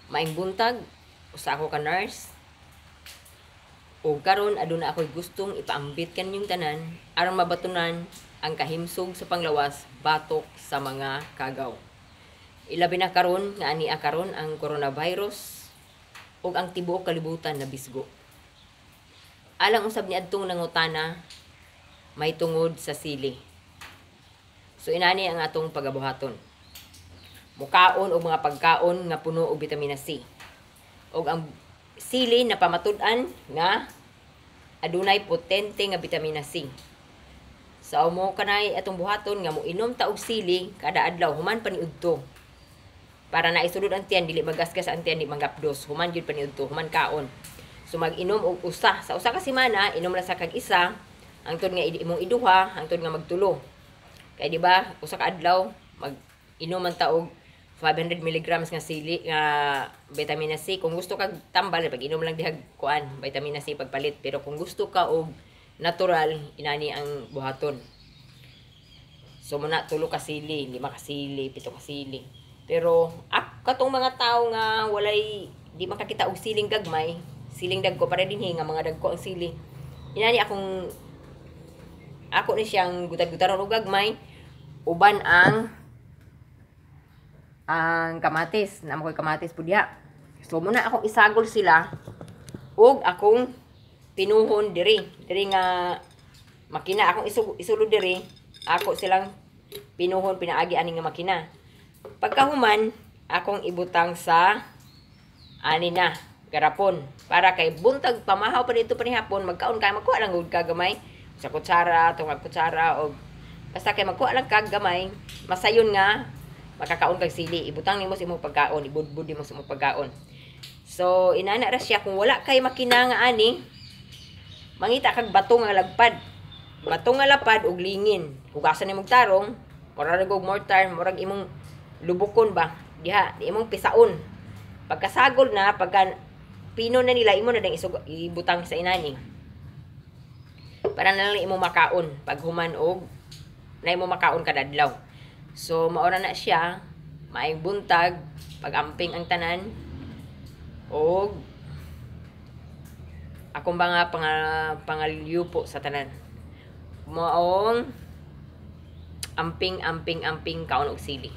Maing buntag, usa ako ka nurse. O karon aduna ako'y gustong ipaambit kanyong tanan aron mabatunan ang kahimsog sa panglawas batok sa mga kagaw. Ilabi na karon nga ani karon ang coronavirus ug ang tibuok kalibutan na bisgo. Alang usab niadtong nangutana may tungod sa sili. So inani ang atong pagabuhaton. Mukaon og mga pagkaon nga puno og vitamina C. Og ang sili na pamatud-an nga adunay potente nga vitamina C. So mo kanay atong buhaton nga moinom ta og sili kada adlaw human paniudto. Para na isulod ang tiyan dili magasgas ang tiyan di manggapdos. Human gyud paniudto, human kaon. So mag-inom og usa. Sa usa ka semana inom lang sa kag isa. Hangtod nga imong iduha, hangtod nga magtulo. Kay di ba usa ka adlaw mag-inom man ta og 500 milligrams nga sili nga vitamina C. Kung gusto kag tambal, pag-inom lang dihag kuan, vitamina C pagpalit. Pero kung gusto ka og natural, inani ang buhaton. So muna tulo ka sili, 5 ka sili, 7 ka sili. Pero katong mga tao nga walay di makakita og siling gagmay, siling dagko para dinhi nga mga dagko ang sili. Inani ako ni siyang gutad-gutaron og gagmay, uban ang kamatis, na ko'y kamatis po diha. So muna akong isagol sila ug akong pinuhon diri nga makina akong isulod diri, ako silang pinuhon pinaagi ani nga makina. Pagkahuman akong ibutang sa ani na garapon para kay buntag pamahaw pa dito panihapon magkaon kay magkuha lang og kagamay sa kutsara, tungag kutsara og basta kay magkuha lang kag gamay, masayon nga makakaon kag sili, ibutang nimo sa imong pagkaon, ibudbud nimo sa imong pagkaon. So inana ra siya kung wala kay makina nga ani, mangita kag bato nga lagpad. Bato nga lapad og lingin. Hugasan nimo tarong, murag og mortar, murag imong lubukon ba? Diha, di imong pisaon. Pagkasagol na, pagka pino na nila imo na dang ibutang sa inani. Para na lang imo makaon pag human og na imo makaon kada adlaw. So, maura na siya, maayong buntag, pag-amping ang tanan, o akong mga pangalyo po sa tanan. Maong amping kaon og sili.